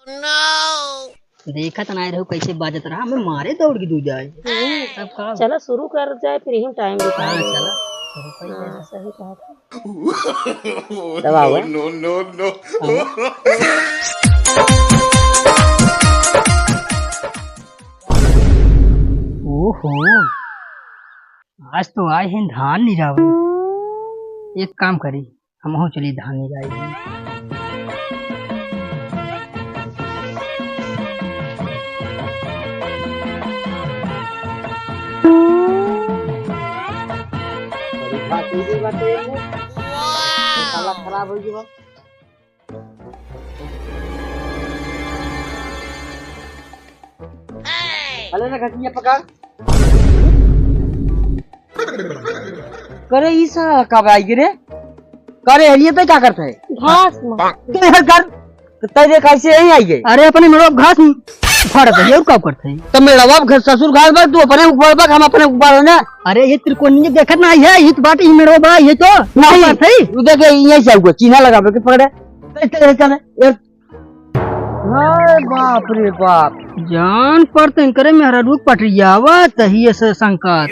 देखा तो नहीं रहो कैसे बाजत रहा, हमें मारे दौड़ की दू जाए। अब का चलो शुरू कर जाए फिर ही टाइम दिखा। हाँ चला शुरू कर दे। हाँ, सही कहा था। दबाओ नो नो नो। ओहो आज तो आए हैं धान निरावे। एक काम करी हम हो चली धान निराई। खराब हो गया। अरे ना घटिया पका करे ईसा कब आई गिरे करे हलिए पे क्या करते है घास कर तेरे कैसे यही आई गई। अरे अपने मेरे घास फाड़ते है और क्या करते हैं। तो मेरा बाप घर ससुर घास पर तू अपने ऊपर बक हम अपने ऊपर ना। अरे ये त्रिकोणीय देखत ना है हित बाटी मेरे बड़ा ये तो नहीं बात है। तू देखे यही से हुआ चीना लगा के पकड़े चल चल हाय बाप रे बाप जान पड़ते करे मेरा रूप पटरियावा तही ऐसे संकात।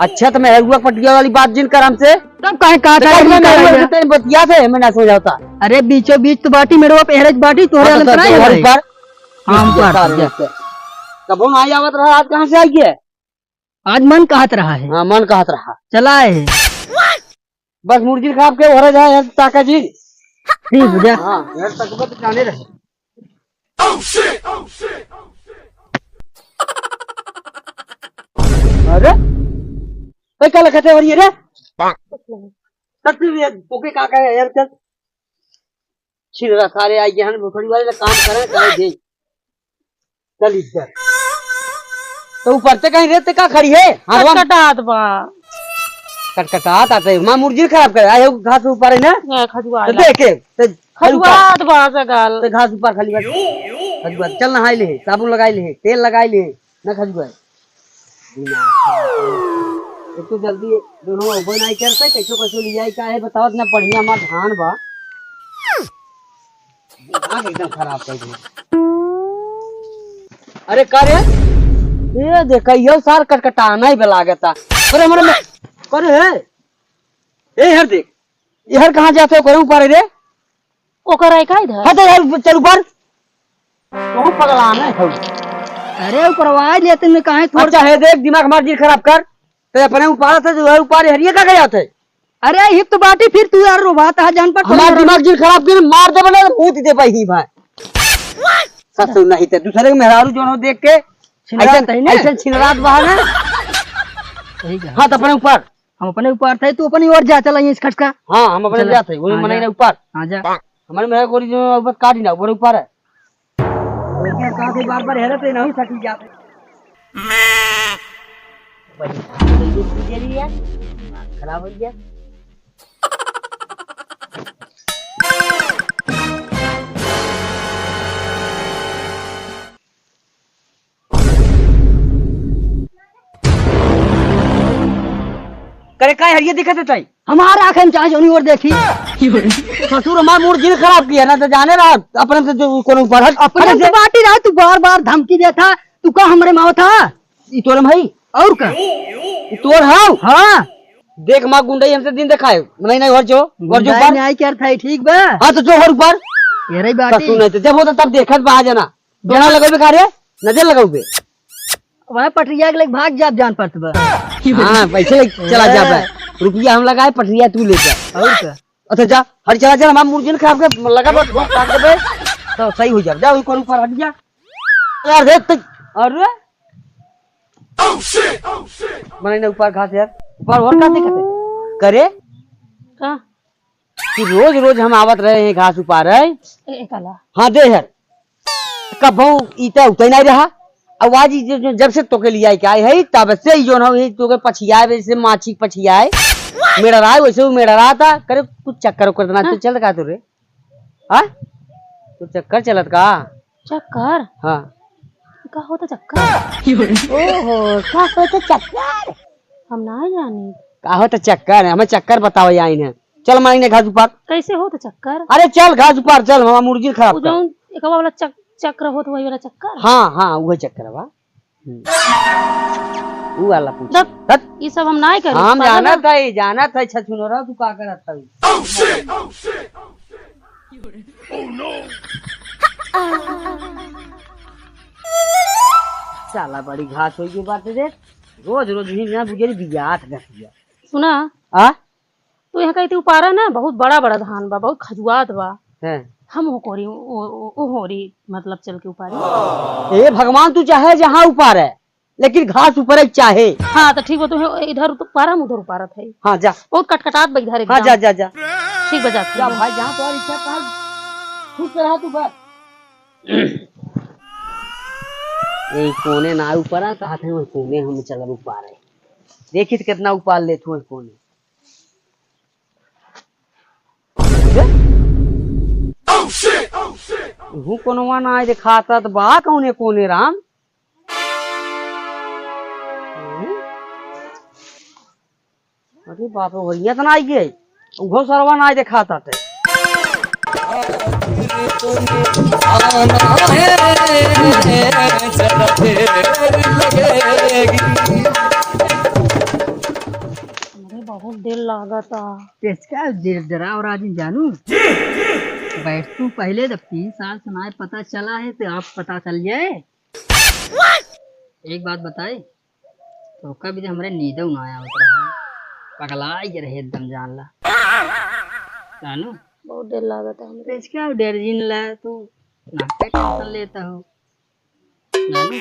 अच्छा तो मैं हुआ पटिया वाली बात जिन कर हमसे तब कहे कहा था बतिया थे मैं ना सो जाता। अरे बीचों बीच तो बाटी मेरे बाप एहरज बाटी तोहरे अलग है पर हम पर कब आई आवत रहा आज कहाँ से आई है। आज मन कहत रहा है। हाँ मन कहत रहा चला है बस मुर्गी खाप के हो जाए ताका जी ठीक बुझा। हाँ तक तो जाने रहे। अरे क्या लगते हो ये रे ओके का है यार चल छिरा सारे आई गए हैं थोड़ी वाले काम करे करे दे चल इधर तो ऊपर से कहीं रहते का खड़ी है कटकटात बा कटकटात आते मां मुर्गी खराब करे आए घास ऊपर है ना खजुआ देखे खजुआत बा सगाल तो घास ऊपर खाली खजुआ चल नहाई ले साबुन लगाई ले तेल लगाई ले ना खजुआ तो जल्दी दोनों उबन आई करते कैसो कैसो लिया का है बताओ ना बढ़िया मां धान बा दिमाग एकदम खराब कर दिया। अरे करे ये देख यो सार कटकटाना ही लागता अरे हमारे में करे है ए हर देख ये हर कहां जाते हो करे ऊपर रे ओकर आई का इधर हां तो यार चल ऊपर तो पगलाना है। अरे ऊपर आवाज लेते ने कहे थोड़ा अच्छा है देख दिमाग मार जी खराब कर तो अपने ऊपर से जो है ऊपर हरिया का गया थे। अरे हिप तो बाटी फिर तू यार रोबात है जान पर हमारा दिमाग जी खराब कर मार दे बने मुंह दे भाई भाई सच नहीं तो दूसरे के मेहरारू जो देख के ऐसे छिनरात बहाना हां तो अपने ऊपर हम अपने ऊपर थे तू अपनी ओर जा चला इस खटका। हां हम अपने जाते वो मने ऊपर हां जा हमारे मेरा कोरी जो बस काट ना ऊपर है कहां से बार-बार हेरे पे नहीं सटी जाते बड़ी खराब हो गया। करे काय हरिया दिखत है हमारा आंखें चाहे जोनी और देखी ससुर हमार मूड जिन खराब किया ना तो जाने रहा अपने से जो कोनो पर अपने से बाटी रहा तू बार-बार धमकी देता तू का हमरे माव था ई तोर भाई और का ई तोर हां हां देख मां गुंडई हमसे दिन दिखाए नहीं नहीं और जो पर न्याय कर था ठीक बा। हां तो जो हर ऊपर ये रही बाटी ससुर नहीं तो जब हो तो तब देखत बा जाना जना लगाबे का रे नजर लगाओगे वह पटरिया के लिए भाग जाब जान पड़त बा। हां पैसे चला जाबे रुपया हम लगाए पटरिया तू ले जा और का अच्छा जा हर चला जा हमार मूड जिन खराब के लगा काट देबे तो सही हो जा जा कोन ऊपर हट जा यार देख अरे मैंने ऊपर घास यार ऊपर और का दिखते करे का कि रोज रोज हम आवत रहे हैं घास ऊपर है काला हाँ दे यार कब इता उतर नहीं रहा आवाज जब से तो के लिए क्या है तब से जो ना तो के पछियाए वैसे माछी पछियाए मेरा रहा वैसे वो मेरा रहा था करे कुछ चक्कर कर देना तो चल का तो रे हां तो चक्कर चलत का चक्कर हां का होता चक्कर ओहो का होता चक्कर हम ना जानी का होता चक्कर हमें चक्कर बताओ यहाँ इन्हें चल मांगने घास ऊपर कैसे होता चक्कर अरे चल घास ऊपर चल हमारा मुर्गी खराब जो एक वाला चक्र होत वही वाला चक्कर। हाँ हाँ वही चक्कर बा। वो वाला पूछ दब ये सब हम ना करी। हम जाना था छछुनोरा तू का करत था। साला बड़ी घास होई के बात दे रोज रोज ही ना बुझे बियात गठिया सुना आ तो यहाँ कहती उपारा ना बहुत बड़ा बड़ा धान बा, बहुत खजुआत बा। हैं हम हो कोरी ओ हो रही मतलब चल के उपारी। ए भगवान तू चाहे जहाँ ऊपर है लेकिन घास ऊपर है चाहे। हाँ तो ठीक बा, तू इधर तो पारा उधर उपारत है। हाँ जा बहुत कटकटात बा इधर हाँ एकदम। जा जा जा ठीक बजा जा भाई जहाँ पर इच्छा कर खुश रहा तू बस। ये कोने ना ऊपर आ कहा थे वो कोने हम चल ऊपर है देखी तो कितना ऊपर ले तू कोने। हूँ कोनो ना आए दिखाता तो बा कौने कोने राम। अरे बाप रे वरिया तो ना आई गई उहो सरवा ना आए दिखाता थे। अरे बहुत देर लागता। इसका जरा और आज जानू बैठ तू पहले जब 3 साल सुनाए पता चला है तो आप पता चल जाए। एक बात बताए तो कभी हमारे नींद ना आया होता पगला ही रहे एकदम जान ला जानू। बहुत देर लागता हमरे। तो इसका डर जिन ला तू ना टेंशन लेता हो जानू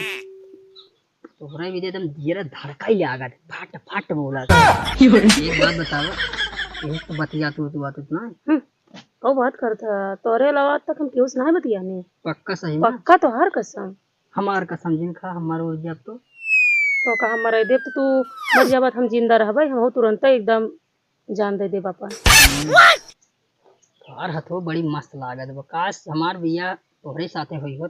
तोहरा भी एकदम धीरे धड़का ही आगा फट फट बोला था। एक बात बताओ एक तो बतिया तू बात उतना ओ बात करता तोरे अलावा तक हम केहू से नहीं बतियाने। पक्का सही ना पक्का तो हर कसम। हमार कसम जिनका हमारो जब तो का हम मरे देव तो तू मर जाबत हम जिंदा रहबै हम तुरंत एकदम जान दे बापा। तोहर हथो बड़ी मस्त लागत बा काश हमार बिया तोहरे साथे होई हो।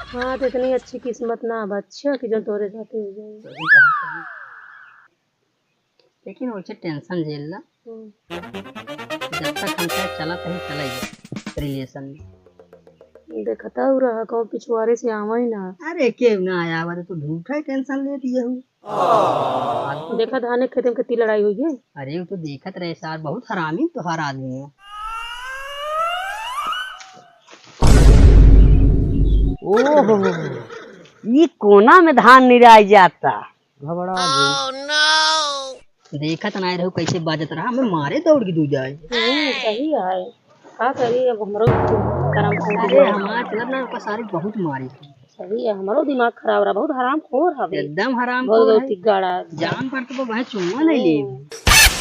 हाँ तो इतनी अच्छी किस्मत ना अब अच्छा कि जो तोरे साथे हो जाए। लेकिन वैसे टेंशन झेल ला जब तक हमसे चला कहीं चला ही रिलेशन में देखता हो रहा कहो पिछुआरे से आवा ही ना। अरे के ना आया बा तो झूठा ही टेंशन ले दिया हूँ। देखा धाने खेत में कितनी लड़ाई हुई है। अरे वो तो देखत रहे सार बहुत हरामी तो हर आदमी है। ओहो ये कोना में धान निराई जाता घबरा गई। देखत ना रहो कैसे बाजत रहा हमें मारे दौड़ के दू जाए। सही है का करी अब हमरो करम अरे हमार चलत ना का सारी बहुत मारी थी। सही है हमारो दिमाग खराब रहा बहुत हराम खोर हवे एकदम हराम बहुत खोर है। गलती गाड़ा जान पर तो वह चुम्मा नहीं ले।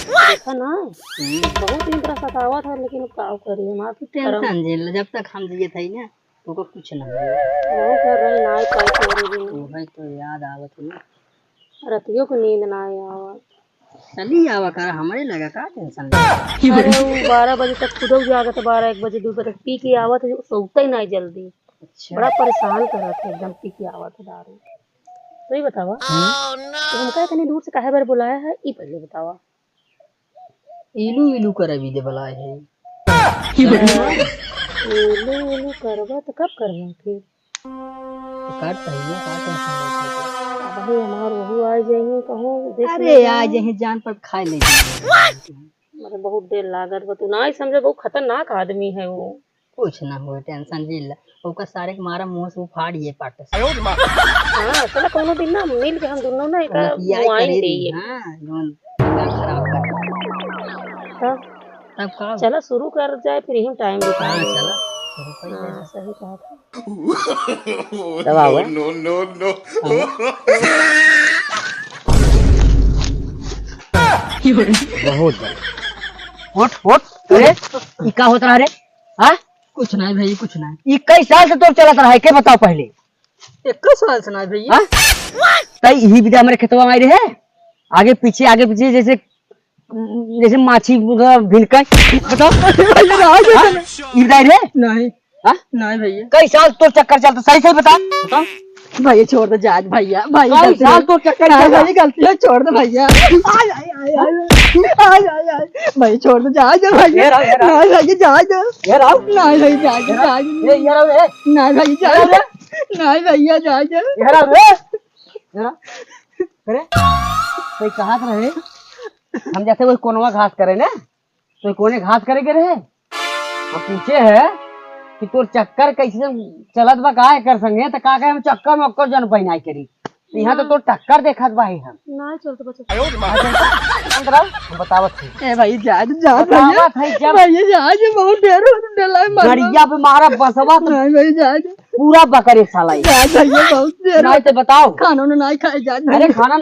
देखा ना बहुत दिन तरह सतावा था लेकिन अब का करी हमार तो टेंशन झेल जब तक हम जिए थे ना तो को कुछ ना हो। वो कर रहे ना काय करे भी तो भाई तो याद आवत ना रतियों को नींद ना आया। चली आवा कर हमारे लगा का टेंशन अरे वो 12 बजे तक खुद जागत 12-1 बजे 2 बजे तक पी के आवत सोता ही नहीं जल्दी। अच्छा बड़ा परेशान करत है एकदम पी के आवत है दारू। तो ये बतावा तो हम कहे इतनी दूर से काहे बार बुलाया है ये पहले बतावा। इलू इलू कर भी दे बला है। इलू करवा तो कब करवा फिर काट चाहिए का टेंशन लेते अब ही हमार वहू आ जाएंगे कहूँ देख। अरे आज यही जान पर खाए ले मतलब बहुत देर लागत बा तू ना ही समझे बहुत खतरनाक आदमी है वो। कुछ ना हो टेंशन झेल ओका सारे के मारा मुंह से उफाड़िए पाट से। हाँ चला कोनो दिन ना मिल के हम दोनों ना एक यही वाइन करे देइए। हां जोन दिमाग खराब कर तब का चला शुरू कर जाए फिर ही टाइम बिता। हां चला शुरू कर दे। हाँ सही कहा था। दवा हुआ no, no, no. बहुत होट होट अरे ई का होत रहा रे हां कुछ नहीं भाई कुछ नहीं। ई कई साल से तो चलत रहा है के बताओ पहले। 21 साल से नहीं भैया। हां तई यही विदा हमारे खेतवा में आई रहे आगे पीछे जैसे माछी भिनका बताओ ई विदा रे नहीं हां नहीं भैया कई साल तो चक्कर चलता सही बता बताओ भैया छोड़ दो जहाज भैया भैया कई गलती साल है। तो चक्कर हाँ, चला। भैया गलती है छोड़ दो भैया आय आय आय आय आय आय भैया छोड़ दो जहाज भैया ये रहो, ये रहो। नहीं भैया जहाज ये रहो। नहीं भैया जहाज जहाज ये रहो, ये नहीं भैया जहाज नहीं भैया जहाज ये रहो, ये रहो। अरे कोई कहा कर रहे हम जैसे कोई कोनवा घास करे ना तो कोने घास करे के रहे हम पूछे है कि तोर चक्कर कैसे चलत बा काहे कर संगे त का कहे हम चक्कर में ओकर जन पहिनाई करी यहाँ तो तोर टक्कर देखत बा ही हम ना चल तो बच्चा अंदर आओ, हम बतावत है ए भाई जहाज जहाज भैया बतावत है जब भैया जहाज बहुत देर हो डला है मरना। गड़िया पे मारा बसवा तो नहीं भैया जहाज पूरा बकर एक साला ही। जहाज भैया बहुत देर नहीं तो बताओ खाना उन्होंने नहीं खाया जहाज अरे भैया खाना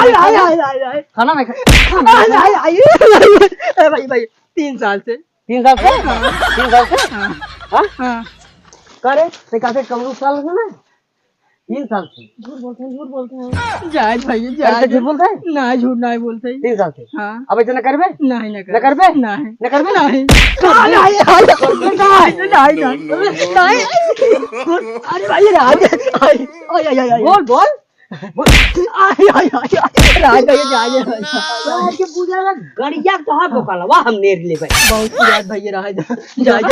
आय आय आय आय आय खाना में आय आय आय भाई भाई 3 साल से 3 साल से 3 साल से हाँ हाँ करे ते काफी कम साल से ना 3 साल से झूठ बोलते हैं जहाज भैया करे जहाज झूठ बोलता है ना झूठ नहीं बोलते 3 साल से हाँ अब ऐसे न करबे नहीं न करबे नहीं न करबे नहीं नहीं अरे भाई राज आय आय आय आय बोल बोल आय आय आय राज भैया जहाज के पूजा ना गड़िया तोहार बोकाला वाह हम नेर ले भाई बहुत याद भैया राज जहाज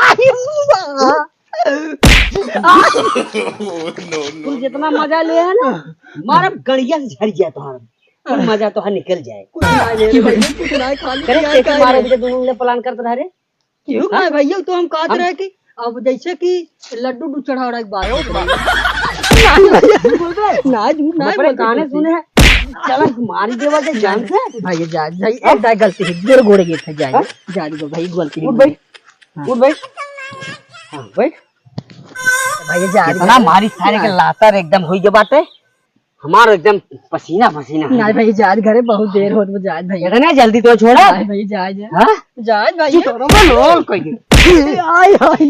आय तू जितना मजा ले है ना मारा गड़िया से झड़ जाए तोहार कुल मजा तो निकल जाए कुछ नहीं ले भैया कुछ नहीं खाली करे कैसे मारे भी दोनों ने प्लान करते रहे क्यों खाए भैया तो हम कहते रहे कि अब जैसे कि लड्डू डू चढ़ा रहा एक बात ना झूठ नहीं अपने गाने सुने हैं चला मारी देवा के जान से भैया जहाज भाई एक दाई गलती है देर घोड़े गए थे जाए जाने को भाई गलती उठ भाई उठ भाई हाँ भाई भैया जहाज कितना मारी सारे के लातर एकदम हुई के बाटे हमारा एकदम पसीना पसीना नहीं भैया जहाज घरे बहुत देर हो जहाज भैया इतना जल्दी तो छोड़ा नहीं भैया जहाज है हाँ जहाज भाई छोड़ो लाल कह दे आय आय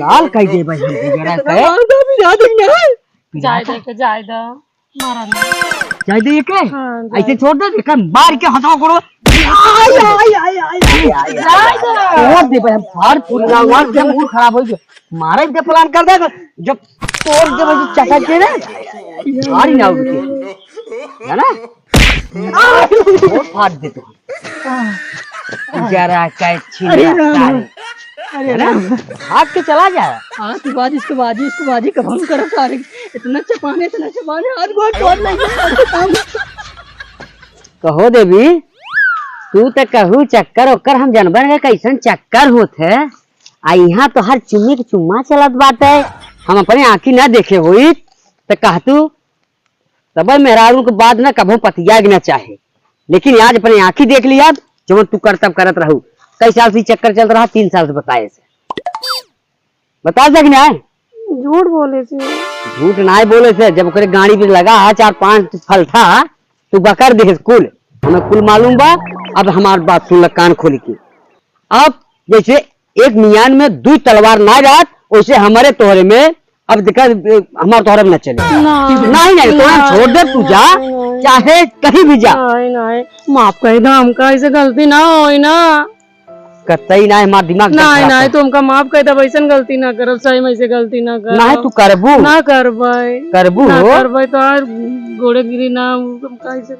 लाल कह दे भाई हम जरा कहे जाए दो मारा ना चाहे दे के हाँ, ऐसे छोड़ दे देखा मार के हटाओ करो छोड़ दे भाई हम फाड़ पूरा मार के मूड खराब हो गया मारे के प्लान कर दे जब तोड़ दे भाई चटक के ना मारी ना उठे है ना और फाड़ दे तू जरा का छिड़ा अरे ना भाग के चला जाए हाँ तू बाजी इसको बाजी कब हम करो सारे इतना चपाने हाथ बहुत तोड़ नहीं कहो देवी तू तो कहू चक्कर ओकर हम जानवर के कैसन चक्कर होत है आ यहाँ तो हर चुम्मी के चुम्मा चलत बाटे हम अपने आँखी ना देखे हुई तो कहतू तब मेहरारू के बाद ना कभो पतिया ना चाहे लेकिन आज अपने आँखी देख लिया जो तू करतब करत रहू कई साल से चक्कर चल रहा 3 साल से बताए से बता सक ना झूठ बोले से झूठ ना बोले से जब ओकरे गाड़ी पे लगा 4-5 फल था तू बकर देख कुल हमें कुल मालूम बा अब हमार बात सुन कान खोल के अब जैसे एक मियान में 2 तलवार ना रात वैसे हमारे तोहरे में अब देखा हमारे तोहरे में न चले नहीं तो छोड़ दे तू जा चाहे कहीं भी जा नहीं माफ कर दो हमका ऐसे गलती ना हो ना कतई ना हमार दिमाग नहीं तुमका माफ कर दो वैसे गलती ना करो सही में से गलती ना करो ना तू करबू ना करबै करबू ना करबै तो यार घोड़े गिरी ना तुमका ऐसे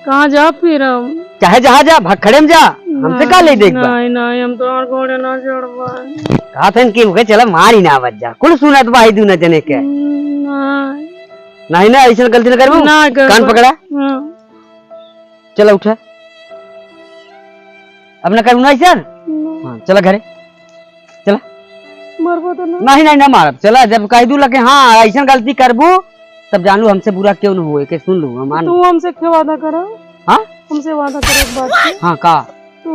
कहाँ जा फिर हम चाहे जहाँ जा भखड़े में जा हमसे का ले देख नहीं हम तो और घोड़े ना चढ़बै कहा था कि मुझे चला मारी ना बच जा कुल सुनत भाई दू न जने के नहीं ना ऐसा गलती ना करबू कान पकड़ा चला उठा अब ना करूँ ना ऐसा हाँ चला घरे चला मरबो तो नहीं ना मारब चला जब कह दू लगे हाँ ऐसा गलती करबू तब जानू हमसे बुरा क्यों न हुए के सुन लू हम तू हमसे क्या वादा करो हाँ हमसे वादा करो एक बात की हाँ का तू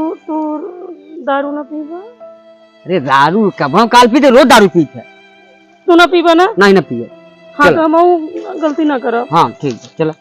दारू ना पीबा अरे दारू कब हम काल पीते रोज दारू पीते तू ना पीबा ना नहीं ना पिए हाँ तो हम गलती ना करो हाँ ठीक है चला